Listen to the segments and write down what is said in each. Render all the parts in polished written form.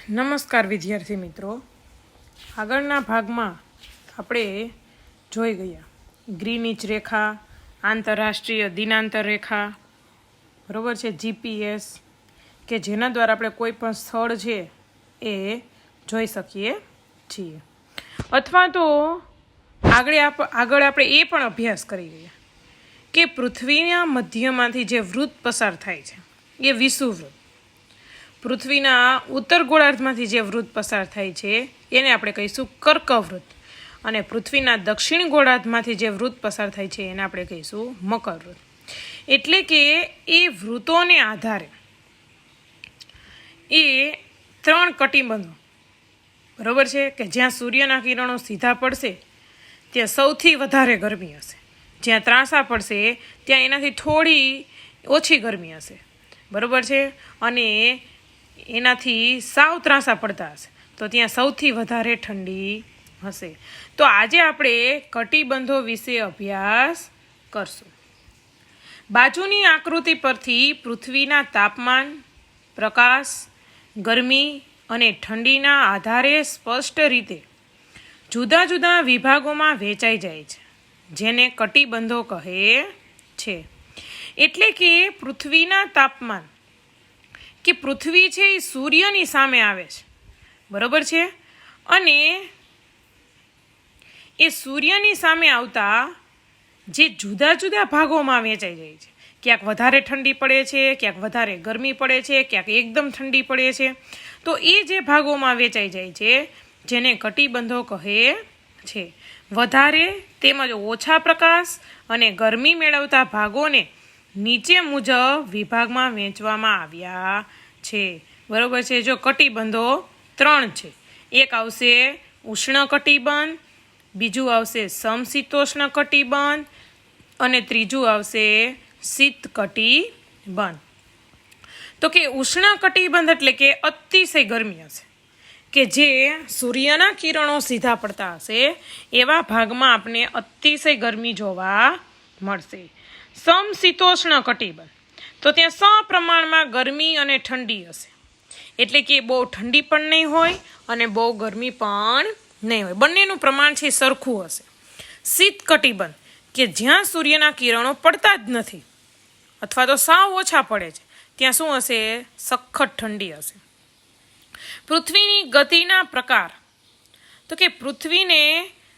નમસ્કાર વિદ્યાર્થી મિત્રો, આગળના ભાગમાં આપણે જોઈ ગયા ગ્રીનિચ રેખા, આંતરરાષ્ટ્રીય દિનાંતર રેખા, બરાબર છે, જીપીએસ, કે જેના દ્વારા આપણે કોઈ પણ સ્થળ છે એ જોઈ શકીએ છીએ. અથવા તો આગળ આપણે એ પણ અભ્યાસ કરી ગયા કે પૃથ્વીના મધ્યમાંથી જે વૃત્ત પસાર થાય છે એ વિષુવવૃત્ત, પૃથ્વીના ઉત્તર ગોળાર્ધમાંથી જે વૃત્ત પસાર થાય છે એને આપણે કહીશું કર્કવૃત્ત, અને પૃથ્વીના દક્ષિણ ગોળાર્ધમાંથી જે વૃત્ત પસાર થાય છે એને આપણે કહીશું મકરવૃત્ત. એટલે કે એ વૃત્તોને આધારે એ ત્રણ કટિબંધો, બરાબર છે, કે જ્યાં સૂર્યના કિરણો સીધા પડશે ત્યાં સૌથી વધારે ગરમી હશે, જ્યાં ત્રાંસા પડશે ત્યાં એનાથી થોડી ઓછી ગરમી હશે, બરાબર છે, અને એનાથી સાવ ત્રાંસા પડતા હશે તો ત્યાં સૌથી વધારે ઠંડી હશે. તો આજે આપણે કટિબંધો વિશે અભ્યાસ કરશું. બાજુની આકૃતિ પરથી પૃથ્વીના તાપમાન, પ્રકાશ, ગરમી અને ઠંડીના આધારે સ્પષ્ટ રીતે જુદા જુદા વિભાગોમાં વહેંચાઈ જાય છે, જેને કટિબંધો કહે છે. એટલે કે પૃથ્વીના તાપમાન, કે પૃથ્વી છે એ સૂર્યની સામે આવે છે, બરાબર છે, અને એ સૂર્યની સામે આવતા જે જુદા જુદા ભાગોમાં વહેંચાઈ જાય છે, ક્યાંક વધારે ઠંડી પડે છે, ક્યાંક વધારે ગરમી પડે છે, ક્યાંક એકદમ ઠંડી પડે છે, તો એ જે ભાગોમાં વહેંચાઈ જાય છે જેને કટિબંધો કહે છે. વધારે તેમજ ઓછા પ્રકાશ અને ગરમી મેળવતા ભાગોને નીચે મુજબ વિભાગમાં વહેંચવામાં આવ્યા છે, બરાબર છે. જો કટિબંધો ત્રણ છે, એક આવશે ઉષ્ણ કટિબંધ, બીજું આવશે સમશીતોષ્ણ કટિબંધ અને ત્રીજું આવશે શીત કટિબંધ. તો કે ઉષ્ણ કટિબંધ એટલે કે અતિશય ગરમી હશે, કે જે સૂર્યના કિરણો સીધા પડતા હશે એવા ભાગમાં આપણે અતિશય ગરમી જોવા મળશે. સમશીતોષ્ણ કટિબંધ, તો ત્યાં સપ્રમાણમાં ગરમી અને ઠંડી હશે, એટલે કે બહુ ઠંડી પણ નહીં હોય અને બહુ ગરમી પણ નહીં હોય, બંનેનું પ્રમાણ છે સરખું હશે. શીત કટિબંધ, કે જ્યાં સૂર્યના કિરણો પડતા જ નથી અથવા તો સાવ ઓછા પડે છે ત્યાં શું હશે? સખત ઠંડી હશે. પૃથ્વીની ગતિના પ્રકાર, તો કે પૃથ્વીને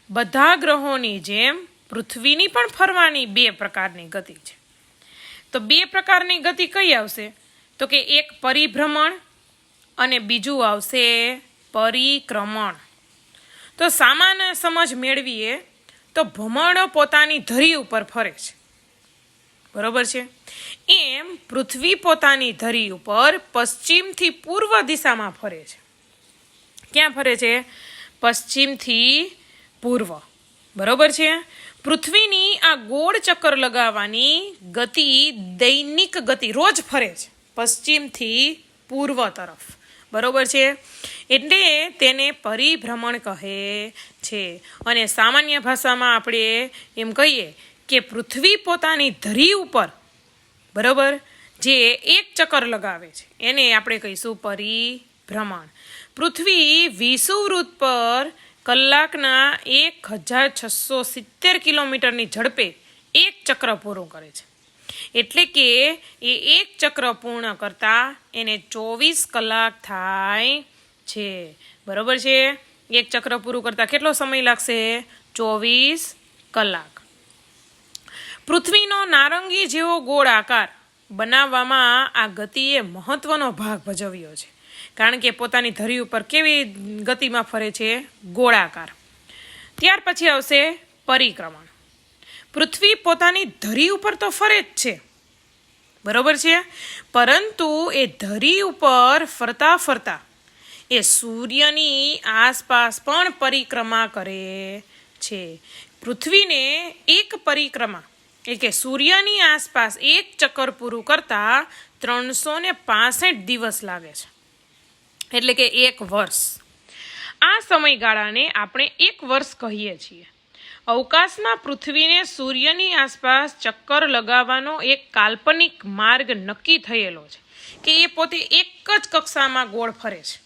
બધા ગ્રહોની જેમ પૃથ્વીની પણ ફરવાની બે પ્રકારની ગતિ છે. તો બે પ્રકારની ગતિ કઈ આવશે? તો કે એક પરિભ્રમણ અને બીજું આવશે પરિક્રમણ. તો સામાન્ય સમજ મેળવીએ તો ભ્રમણ પોતાની ધરી ઉપર ફરે છે, બરોબર છે, એમ પૃથ્વી પોતાની ધરી ઉપર પશ્ચિમથી પૂર્વ દિશામાં ફરે છે. ક્યાં ફરે છે? પશ્ચિમથી પૂર્વ, બરોબર છે. પૃથ્વીની આ ગોળ ચક્કર લગાવવાની ગતિ દૈનિક ગતિ, રોજ ફરે છે પશ્ચિમથી પૂર્વ તરફ, બરોબર છે, એટલે તેને પરિભ્રમણ કહે છે. અને સામાન્ય ભાષામાં આપણે એમ કહીએ કે પૃથ્વી પોતાની ધરી ઉપર, બરોબર, જે એક ચક્કર લગાવે છે એને આપણે કહીશું પરિભ્રમણ. પૃથ્વી વિષુવવૃત્ત પર કલાકના 1670 કિલોમીટરની ઝડપે એક ચક્ર પૂરું કરે છે, એટલે કે એ એક ચક્ર પૂર્ણ કરતા એને 24 કલાક થાય છે, બરોબર છે. એક ચક્ર પૂરું કરતા કેટલો સમય લાગશે? 24 કલાક. પૃથ્વીનો નારંગી જેવો ગોળ આકાર બનાવવામાં આ ગતિએ મહત્વનો ભાગ ભજવ્યો છે, કારણ કે પોતાની ધરી ઉપર કેવી ગતિમાં ફરે છે? ગોળાકાર. ત્યાર પછી આવશે પરિક્રમણ. પૃથ્વી પોતાની ધરી ઉપર તો ફરે જ છે, બરોબર છે, પરંતુ એ ધરી ઉપર ફરતા ફરતા એ સૂર્યની આસપાસ પણ પરિક્રમા કરે છે. પૃથ્વીને એક પરિક્રમા, એટલે કે સૂર્યની આસપાસ એક ચક્કર પૂરું કરતા 365 દિવસ લાગે છે, એટલે કે એક વર્ષ. આ સમયગાળાને આપણે એક વર્ષ કહીએ છીએ. અવકાશમાં પૃથ્વીને સૂર્યની આસપાસ ચક્કર લગાવવાનો એક કાલ્પનિક માર્ગ નક્કી થયેલો છે, કે એ પોતે એક જ કક્ષામાં ગોળ ફરે છે,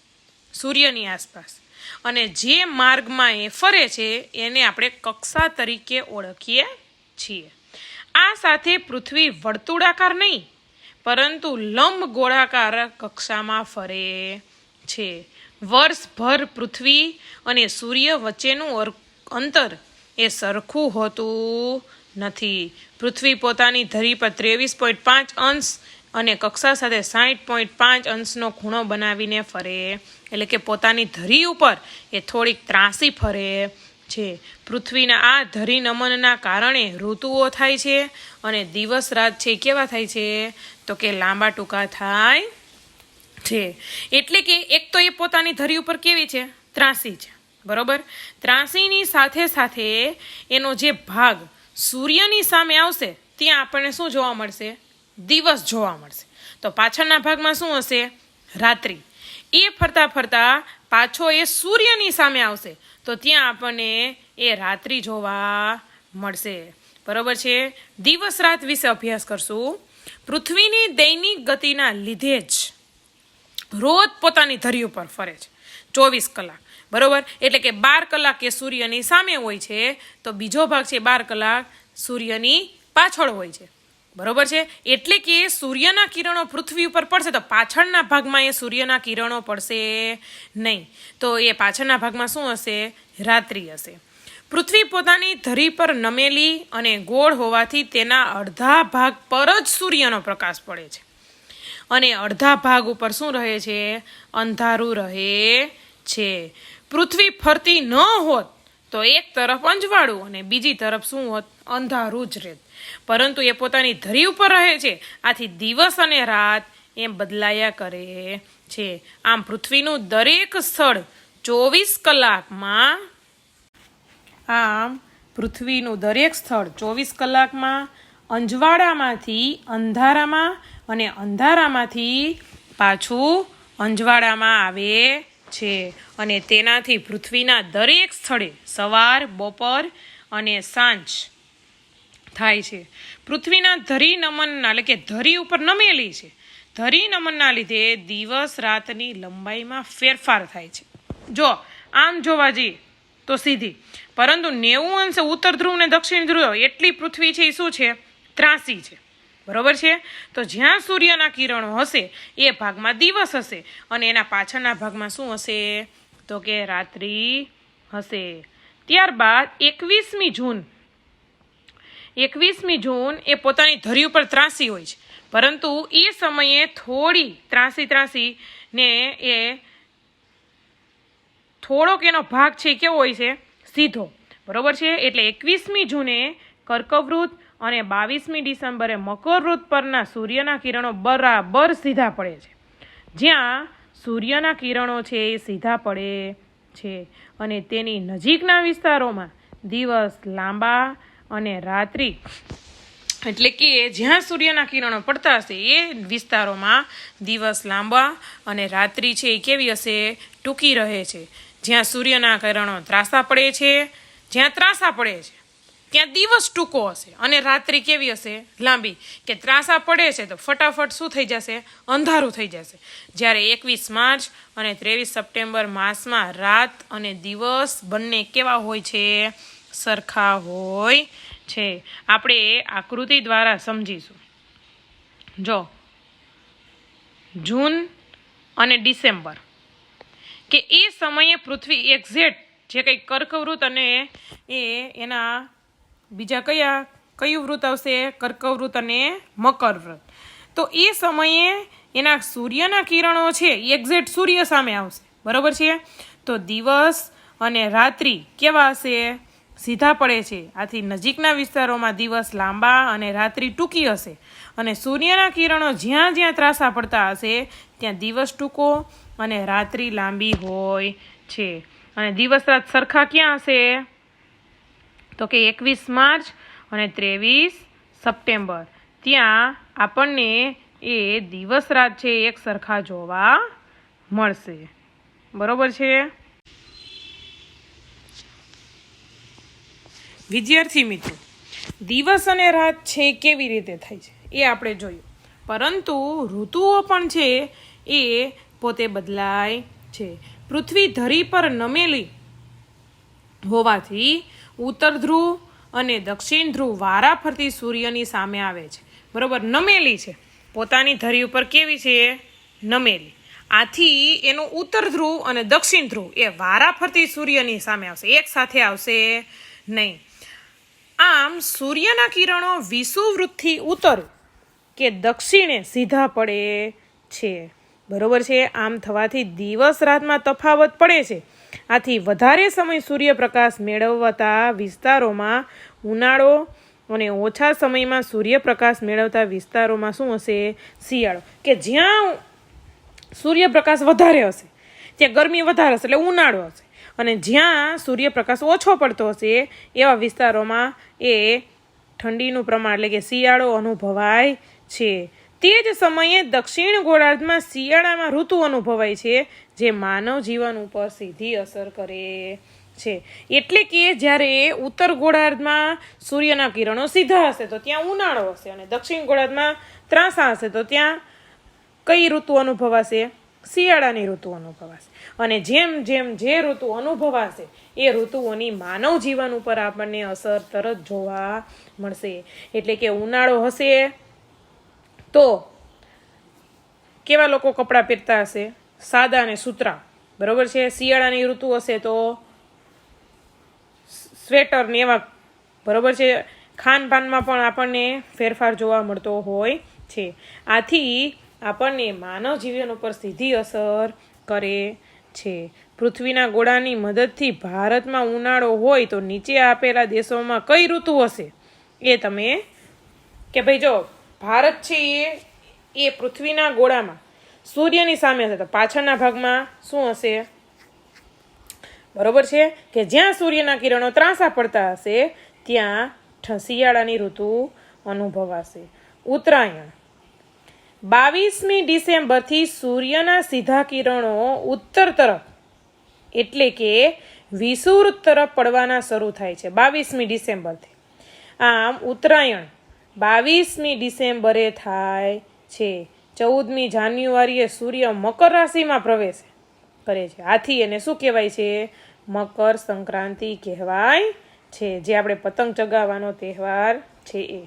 સૂર્યની આસપાસ, અને જે માર્ગમાં એ ફરે છે એને આપણે કક્ષા તરીકે ઓળખીએ છીએ. આ સાથે પૃથ્વી વર્તુળાકાર નહીં પરંતુ લંબ ગોળાકાર કક્ષામાં ફરે છે. વર્ષભર પૃથ્વી અને સૂર્ય વચ્ચેનું અંતર એ સરખું હોતું નથી. પૃથ્વી પોતાની ધરી પર 23.5 અંશ અને કક્ષા સાથે 60.5 અંશનો ખૂણો બનાવીને ફરે, એટલે કે પોતાની ધરી ઉપર એ થોડીક ત્રાંસી ફરે છે. પૃથ્વીના આ ધરી નમનના કારણે ઋતુઓ થાય છે અને દિવસ રાત છે કેવા થાય છે તો કે લાંબા ટૂંકા થાય છે. એટલે કે એક તો એ પોતાની ધરી ઉપર કેવી છે, ત્રાંસી છે, બરોબર. ત્રાંસીની સાથે સાથે એનો જે ભાગ સૂર્યની સામે આવશે ત્યાં આપણને શું જોવા મળશે, દિવસ જોવા મળશે. તો પાછળના ભાગમાં શું હશે, રાત્રિ. એ ફરતા ફરતા પાછો એ સૂર્યની સામે આવશે તો ત્યાં આપણને એ રાત્રિ જોવા મળશે, બરોબર છે. દિવસ રાત વિશે અભ્યાસ કરશું. પૃથ્વીની દૈનિક ગતિના લીધે જ રોજ પોતાની ધરી ઉપર ફરે છે 24 કલાક, બરોબર. એટલે કે 12 કલાક એ સૂર્યની સામે હોય છે તો બીજો ભાગ છે 12 કલાક સૂર્યની પાછળ હોય છે, બરોબર છે. એટલે કે સૂર્યના કિરણો પૃથ્વી ઉપર પડશે તો પાછળના ભાગમાં એ સૂર્યના કિરણો પડશે નહીં, તો એ પાછળના ભાગમાં શું હશે, રાત્રિ હશે. પૃથ્વી પોતાની ધરી પર નમેલી અને ગોળ હોવાથી તેના અડધા ભાગ પર જ સૂર્યનો પ્રકાશ પડે છે અને અડધા ભાગ ઉપર શું રહે છે, અંધારું રહે છે. પૃથ્વી ફરતી ન હોત તો એક તરફ અંજવાળું અને બીજી તરફ શું હોત, અંધારું જ રહેત. પરંતુ એ પોતાની ધરી ઉપર રહે છે, આથી દિવસ અને રાત એમ બદલાયા કરે છે. આમ પૃથ્વીનું દરેક સ્થળ 24 કલાકમાં અંજવાળામાંથી અંધારામાં અને અંધારામાંથી પાછું અંજવાળામાં આવે છે. અને તેનાથી પૃથ્વીના દરેક સ્થળે સવાર, બપોર અને સાંજ થાય છે. પૃથ્વીના ધરી નમનના એટલે કે ધરી ઉપર નમેલી છે, ધરી નમનના લીધે દિવસ રાતની લંબાઈમાં ફેરફાર થાય છે. જો આમ જોવા જઈએ તો સીધી, પરંતુ 90 અંશે ઉત્તર ધ્રુવ ને દક્ષિણ ધ્રુવ એટલી પૃથ્વી છે એ શું છે, ત્રાંસી છે, બરોબર છે. તો જ્યાં સૂર્યના કિરણો હશે એ ભાગમાં દિવસ હશે અને એના પાછળના ભાગમાં શું હશે તો કે રાત્રિ હશે. ત્યારબાદ 21મી જૂન એ પોતાની ધરી ઉપર ત્રાંસી હોય છે, પરંતુ એ સમયે થોડી ત્રાંસી ને એ થોડોક એનો ભાગ છે કેવો હોય છે, સીધો, બરોબર છે. એટલે 21મી જૂને કર્કવૃત અને 22મી ડિસેમ્બરે મકરવૃત પરના સૂર્યના કિરણો બરાબર સીધા પડે છે. જ્યાં સૂર્યના કિરણો છે એ સીધા પડે છે અને તેની નજીકના વિસ્તારોમાં દિવસ લાંબા અને રાત્રિ એટલે કે જ્યાં સૂર્યના કિરણો પડતા હશે એ વિસ્તારોમાં દિવસ લાંબા અને રાત્રિ છે એ કેવી હશે, ટૂંકી રહે છે. જ્યાં સૂર્યના કિરણો ત્રાંસા પડે છે ત્યાં દિવસ ટૂંકો હશે અને રાત્રિ કેવી હશે, લાંબી. કે ત્રાંસા પડે છે તો ફટાફટ શું થઈ જશે, અંધારું થઈ જશે. જ્યારે 21 માર્ચ અને 23 સપ્ટેમ્બર માસમાં રાત અને દિવસ બંને કેવા હોય છે, સરખા હોય છે. આપણે આકૃતિ દ્વારા સમજીશું. જો જૂન અને ડિસેમ્બર કે એ સમયે પૃથ્વી એક્ઝેક્ટ જે કંઈ કર્કવૃત અને એના બીજા કયું વૃત આવશે, કર્કવૃત અને મકરવૃત. તો એ સમયે એના સૂર્યના કિરણો છે એક્ઝેક્ટ સૂર્ય સામે આવશે, બરોબર છે. તો દિવસ અને રાત્રિ કેવા હશે, સીધા પડે છે. આથી નજીકના વિસ્તારોમાં દિવસ લાંબા અને રાત્રિ ટૂંકી હશે અને સૂર્યના કિરણો જ્યાં જ્યાં ત્રાંસા પડતા હશે ત્યાં દિવસ ટૂંકો અને રાત્રિ લાંબી હોય છે. અને દિવસ રાત સરખા ક્યાં હશે તો કે 21 માર્ચ અને 23 સપ્ટેમ્બર. ત્યાં આપણને એ દિવસ રાત છે એક સરખા જોવા મળશે, બરોબર છે. વિદ્યાર્થી મિત્રો, દિવસ અને રાત છે કેવી રીતે થાય છે એ આપણે જોયું, પરંતુ ઋતુઓ પણ છે એ પોતે બદલાય છે. પૃથ્વી ધરી પર નમેલી હોવાથી ઉત્તર ધ્રુવ અને દક્ષિણ ધ્રુવ વારા ફરતી સૂર્યની સામે આવે છે. બરોબર, નમેલી છે, પોતાની ધરી ઉપર કેવી છે? નમેલી. આથી એનું ઉત્તર ધ્રુવ અને દક્ષિણ ધ્રુવ એ વારા ફરતી સૂર્યની સામે આવશે, એક સાથે આવશે નહીં. આમ સૂર્યના કિરણો વિષુવવૃત્તથી ઉત્તર કે દક્ષિણે સીધા પડે છે. બરોબર છે. આમ થવાથી દિવસ રાતમાં તફાવત પડે છે. આથી વધારે સમય સૂર્યપ્રકાશ મેળવતા વિસ્તારોમાં ઉનાળો અને ઓછા સમયમાં સૂર્યપ્રકાશ મેળવતા વિસ્તારોમાં શું હશે? શિયાળો. કે જ્યાં સૂર્યપ્રકાશ વધારે હશે ત્યાં ગરમી વધારે હશે એટલે ઉનાળો હશે, અને જ્યાં સૂર્યપ્રકાશ ઓછો પડતો હશે એવા વિસ્તારોમાં એ ઠંડીનું પ્રમાણ એટલે કે શિયાળો અનુભવાય છે. તે જ સમયે દક્ષિણ ગોળાર્ધમાં શિયાળામાં ઋતુ અનુભવાય છે, જે માનવ જીવન ઉપર સીધી અસર કરે છે. એટલે કે જ્યારે ઉત્તર ગોળાર્ધમાં સૂર્યના કિરણો સીધા હશે તો ત્યાં ઉનાળો હશે, અને દક્ષિણ ગોળાર્ધમાં ત્રાંસા હશે તો ત્યાં કઈ ઋતુ અનુભવાશે? શિયાળાની ઋતુ અનુભવાશે. અને જેમ જેમ જે ઋતુ અનુભવાશે એ ઋતુઓની માનવ જીવન ઉપર આપણને અસર તરત જોવા મળશે. એટલે કે ઉનાળો હશે તો કેવા લોકો કપડાં પહેરતા હશે? સાદા અને સૂતરા. બરોબર છે. શિયાળાની ઋતુ હશે તો સ્વેટર ને એવા. બરોબર છે. ખાનપાનમાં પણ આપણને ફેરફાર જોવા મળતો હોય છે. આથી આપણને માનવ જીવન ઉપર સીધી અસર કરે છે. પૃથ્વીના ગોળાની મદદથી ભારતમાં ઉનાળો હોય તો નીચે આપેલા દેશોમાં કઈ ઋતુ હશે? એ તમે કે ભાઈ જો ભારત છે એ પૃથ્વીના ગોળામાં સૂર્યની સામે હશે તો પાછળના ભાગમાં શું હશે? બરોબર છે. કે જ્યાં સૂર્યના કિરણો ત્રાંસા પડતા હશે ત્યાં શિયાળાની ઋતુ અનુભવાશે. ઉત્તરાયણ 22મી ડિસેમ્બરથી સૂર્યના સીધા કિરણો ઉત્તર તરફ એટલે કે વિષુવવૃત્ત તરફ પડવાના શરૂ થાય છે 22મી ડિસેમ્બરથી. આમ ઉત્તરાયણ 22મી ડિસેમ્બરે થાય છે. 14મી જાન્યુઆરીએ સૂર્ય મકર રાશિમાં પ્રવેશ કરે છે. આથી એને શું કહેવાય છે? મકર સંક્રાંતિ કહેવાય છે, જે આપણે પતંગ ચગાવવાનો તહેવાર છે એ.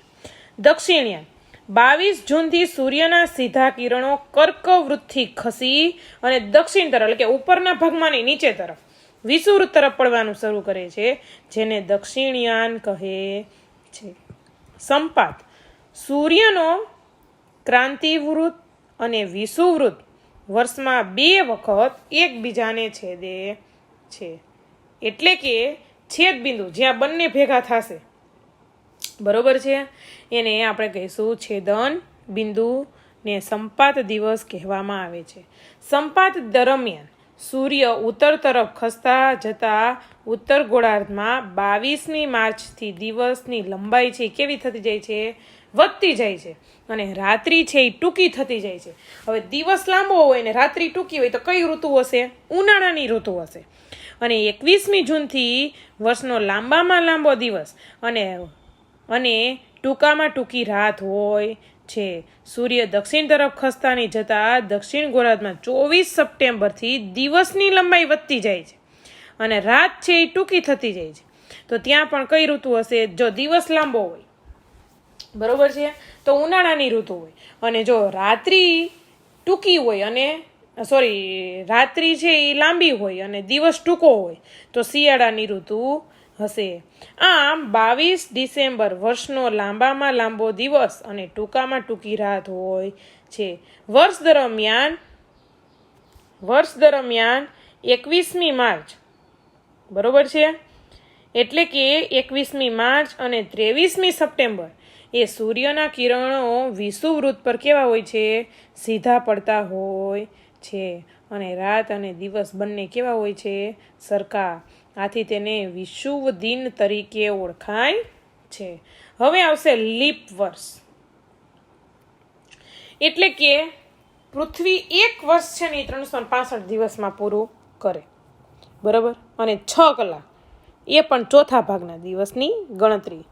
દક્ષિણયાન 22 જૂનથી સૂર્યના સીધા કિરણો કર્કવૃત્તથી ખસી અને દક્ષિણ તરફ એટલે કે ઉપરના ભાગમાં નહીં નીચે તરફ વિષુવવૃત્ત તરફ પડવાનું શરૂ કરે છે, જેને દક્ષિણયાન કહે છે. સંપાત સૂર્યનો ક્રાંતિવૃત્ત અને વિષુવવૃત્ત વર્ષમાં 2 વખત એકબીજાને છેદે છે. એટલે કે છેદબિંદુ જ્યાં બંને ભેગા થશે, બરોબર છે, એને આપણે કહીશું છેદન બિંદુ ને સંપાત દિવસ કહેવામાં આવે છે. સંપાત દરમિયાન સૂર્ય ઉત્તર તરફ ખસતા જતા ઉત્તર ગોળાર્ધમાં 22મી માર્ચથી દિવસની લંબાઈ છે કેવી થતી જાય છે? વધતી જાય છે, અને રાત્રિ છે એ ટૂંકી થતી જાય છે. હવે દિવસ લાંબો હોય ને રાત્રિ ટૂંકી હોય તો કઈ ઋતુ હશે? ઉનાળાની ઋતુ હશે. અને 21મી જૂનથી વર્ષનો લાંબામાં લાંબો દિવસ અને ટૂંકામાં ટૂંકી રાત હોય છે. સૂર્ય દક્ષિણ તરફ ખસતાની જતા દક્ષિણ ગોળાર્ધમાં 24 સપ્ટેમ્બરથી દિવસની લંબાઈ વધતી જાય છે અને રાત છે એ ટૂંકી થતી જાય છે. તો ત્યાં પણ કઈ ઋતુ હશે? જો દિવસ લાંબો હોય, બરોબર છે, તો ઉનાળાની ઋતુ હોય, અને જો રાત્રિ ટૂંકી હોય અને રાત્રિ છે એ લાંબી હોય અને દિવસ ટૂંકો હોય તો શિયાળાની ઋતુ હશે. આમ 22 ડિસેમ્બર વર્ષનો લાંબામાં લાંબો દિવસ અને ટૂંકામાં ટૂંકી રાત હોય છે. વર્ષ દરમિયાન 21મી માર્ચ, બરોબર છે, એટલે કે 21મી માર્ચ અને 23મી સપ્ટેમ્બર એ સૂર્યના કિરણો વિષુવવૃત્ત પર કેવા હોય છે? સીધા પડતા હોય છે, અને રાત અને દિવસ બંને કેવા હોય છે? સરખા. આથી તેને વિષુવ દિન તરીકે ઓળખાય છે. હવે આવશે લીપ વર્ષ. એટલે કે પૃથ્વી એક વર્ષ છે ને 365 દિવસમાં પૂરું કરે, બરાબર, અને 6 કલાક એ પણ ચોથા ભાગના દિવસની ગણતરી.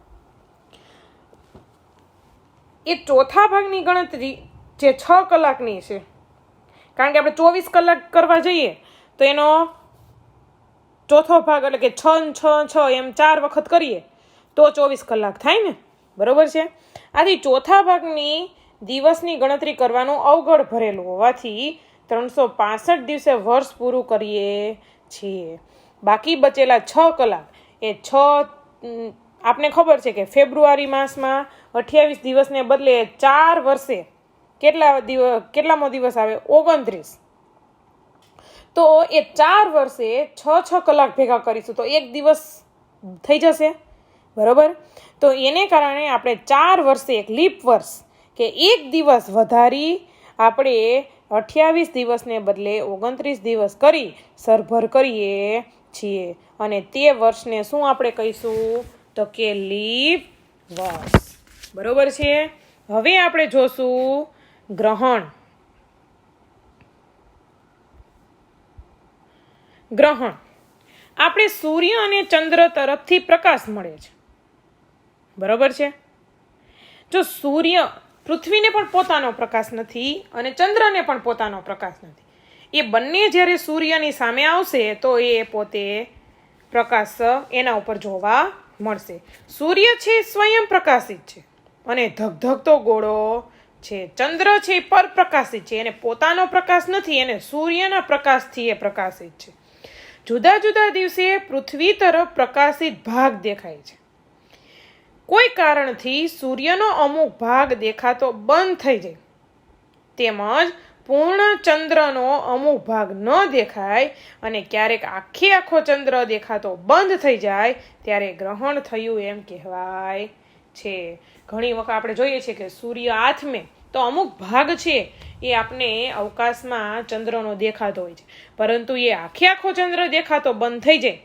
એ ચોથા ભાગની ગણતરી જે 6 કલાકની છે, કારણ કે આપણે 24 કલાક કરવા જઈએ તો તો એનો ચોથો ભાગ એટલે કે 6 ને 6 6 એમ 4 વખત કરીએ તો 24 કલાક થાય ને, બરોબર છે. આથી ચોથા ભાગની દિવસની ગણતરી કરવાનું અવગડ ભરેલું હોવાથી 365 દિવસે વર્ષ પૂરું કરીએ છીએ. બાકી બચેલા 6 કલાક એ 6 આપને ખબર છે કે ફેબ્રુઆરી માસમાં 28 દિવસને બદલે 4 વર્ષે કેટલામો દિવસ આવે? 29. તો એ 4 વર્ષે 6 કલાક ભેગા કરીશું તો એક દિવસ થઈ જશે, બરોબર. તો એને કારણે આપણે 4 વર્ષે એક લીપ વર્ષ કે એક દિવસ વધારી આપણે 28 દિવસને બદલે 29 દિવસ કરી સરભર કરીએ છીએ અને તે વર્ષને શું આપણે કહીશું? તો કે લીપ વર્ષ, બરોબર છે. હવે આપણે જોશું ગ્રહણ. ગ્રહણ આપણે સૂર્ય અને ચંદ્ર તરફથી પ્રકાશ મળે છે, બરોબર છે. જો સૂર્ય, પૃથ્વીને પણ પોતાનો પ્રકાશ નથી અને ચંદ્રને પણ પોતાનો પ્રકાશ નથી. એ બંને જ્યારે સૂર્યની સામે આવશે તો એ પોતે પ્રકાશ એના ઉપર જોવા મળશે. સૂર્ય છે સ્વયં પ્રકાશિત છે અને ધગધગતો ગોળો છે. ચંદ્ર છે પરપ્રકાશિત છે, એને પોતાનો પ્રકાશ નથી, એને સૂર્યના પ્રકાશથી એ પ્રકાશિત છે. જુદા જુદા દિવસે પૃથ્વી તરફ પ્રકાશિત ભાગ દેખાય છે. કોઈ કારણથી સૂર્યનો અમુક ભાગ દેખાતો બંધ થઈ જાય તેમજ પૂર્ણ ચંદ્રનો અમુક ભાગ ન દેખાય અને ક્યારેક આખો ચંદ્ર દેખાતો બંધ થઈ જાય ત્યારે ગ્રહણ થયું એમ કહેવાય છે. ઘણી વખત આપણે જોઈએ છીએ કે સૂર્ય આથમે તો અમુક ભાગ છે એ આપણે અવકાશમાં ચંદ્રનો દેખાતો હોય છે, પરંતુ એ આખો ચંદ્ર દેખાતો બંધ થઈ જાય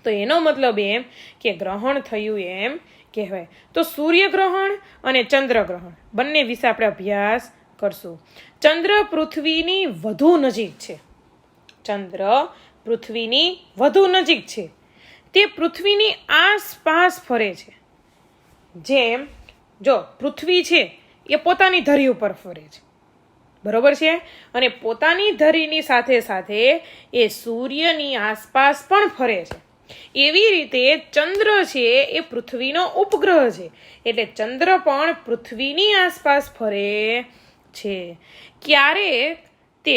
તો એનો મતલબ એમ કે ગ્રહણ થયું એમ કહેવાય. તો સૂર્યગ્રહણ અને ચંદ્રગ્રહણ બંને વિશે આપણે અભ્યાસ કરશું. ચંદ્ર પૃથ્વીની વધુ નજીક છે. ચંદ્ર પૃથ્વીની વધુ નજીક છે. તે પૃથ્વીની આસપાસ ફરે છે. જેમ જો પૃથ્વી છે એ પોતાની ધરી ઉપર ફરે છે, બરોબર છે, અને પોતાની ધરીની સાથે સાથે એ સૂર્યની આસપાસ પણ ફરે છે. એવી રીતે ચંદ્ર છે એ પૃથ્વીનો ઉપગ્રહ છે, એટલે ચંદ્ર પણ પૃથ્વીની આસપાસ ફરે છે. ક્યારેક તે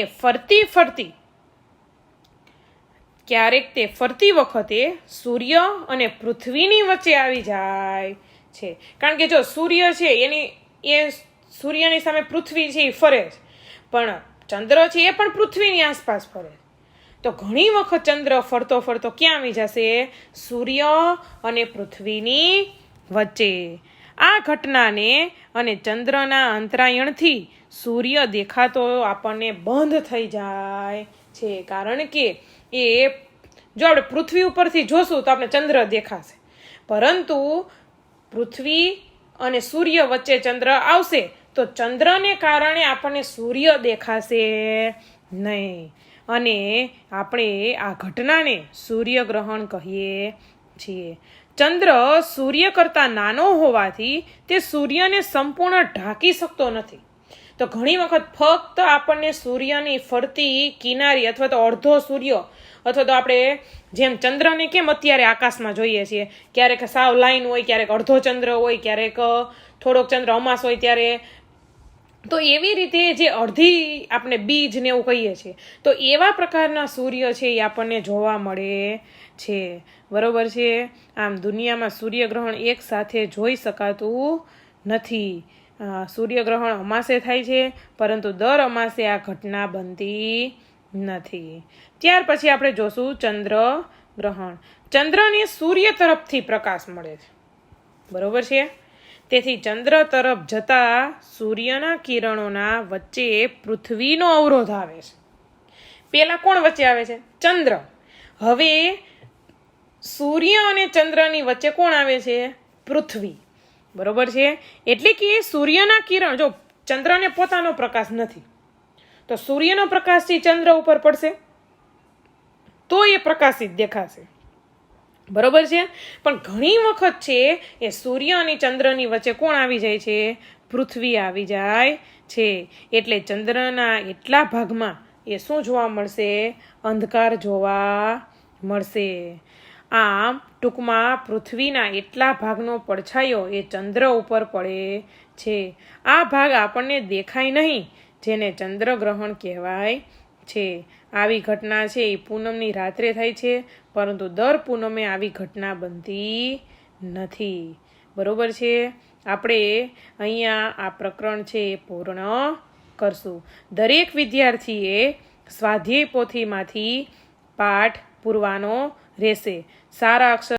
ફરતી વખતે સૂર્ય અને પૃથ્વીની વચ્ચે આવી જાય છે. કારણ કે જો સૂર્ય છે એ સૂર્યની સામે પૃથ્વી છે એ ફરે છે, પણ ચંદ્ર છે એ પણ પૃથ્વીની આસપાસ ફરે. તો ઘણી વખત ચંદ્ર ફરતો ફરતો ક્યાં આવી જશે? સૂર્ય અને પૃથ્વીની વચ્ચે. આ ઘટનાને અને ચંદ્રના અંતરાયણથી સૂર્ય દેખાતો આપણને બંધ થઈ જાય છે. કારણ કે એ જો આપણે પૃથ્વી ઉપરથી જોશું તો આપણે ચંદ્ર દેખાશે, પરંતુ પૃથ્વી અને સૂર્ય વચ્ચે ચંદ્ર આવશે તો ચંદ્રને કારણે આપણને સૂર્ય દેખાશે નહીં અને આપણે આ ઘટનાને સૂર્યગ્રહણ કહીએ છીએ. ચંદ્ર સૂર્ય કરતાં નાનો હોવાથી તે સૂર્યને સંપૂર્ણ ઢાંકી શકતો નથી. તો ઘણી વખત ફક્ત આપણને સૂર્યની ફરતી કિનારી અથવા તો અડધો સૂર્ય અથવા તો આપણે જેમ ચંદ્રને કેમ અત્યારે આકાશમાં જોઈએ છીએ, ક્યારેક સાવ લાઈન હોય, ક્યારેક અડધો ચંદ્ર હોય, ક્યારેક થોડોક ચંદ્ર અમાસ હોય ત્યારે, તો એવી રીતે જે અડધી આપણે બીજ ને એવું કહીએ છીએ, તો એવા પ્રકારના સૂર્ય છે એ આપણને જોવા મળે છે, બરોબર છે. આમ દુનિયામાં સૂર્યગ્રહણ એક સાથે જોઈ શકાતું નથી. સૂર્યગ્રહણ અમાસે થાય છે, પરંતુ દર અમાસે આ ઘટના બનતી નથી. ત્યાર પછી આપણે જોશું ચંદ્રગ્રહણ. ચંદ્રને સૂર્ય તરફથી પ્રકાશ મળે છે, બરોબર છે. તેથી ચંદ્ર તરફ જતા સૂર્યના કિરણોના વચ્ચે પૃથ્વીનો અવરોધ આવે છે. પેલા કોણ વચ્ચે આવે છે? ચંદ્ર. હવે સૂર્ય અને ચંદ્રની વચ્ચે કોણ આવે છે? પૃથ્વી, બરોબર છે. એટલે કે સૂર્યના કિરણ, જો ચંદ્રને પોતાનો પ્રકાશ નથી તો સૂર્યનો પ્રકાશથી ચંદ્ર ઉપર પડશે તો એ પ્રકાશિત દેખાશે, બરોબર છે. પણ ઘણી વખત છે એ સૂર્ય અને ચંદ્રની વચ્ચે કોણ આવી જાય છે? પૃથ્વી આવી જાય છે. એટલે ચંદ્રના એટલા ભાગમાં એ શું જોવા મળશે? અંધકાર જોવા મળશે. આમ ટૂંકમાં પૃથ્વીના એટલા ભાગનો પડછાયો એ ચંદ્ર ઉપર પડે છે. આ ભાગ આપણને દેખાય નહીં, જેને ચંદ્રગ્રહણ કહેવાય છે. આવી ઘટના છે એ પૂનમની રાત્રે થાય છે, પરંતુ દર પૂનમે આવી ઘટના બનતી નથી. બરોબર છે? આપણે અહીંયા આ પ્રકરણ છે એ પૂર્ણ કરશું. દરેક વિદ્યાર્થીએ સ્વાધ્યાય પોથીમાંથી પાઠ પૂરવાનો રહેશે. સારા અક્ષર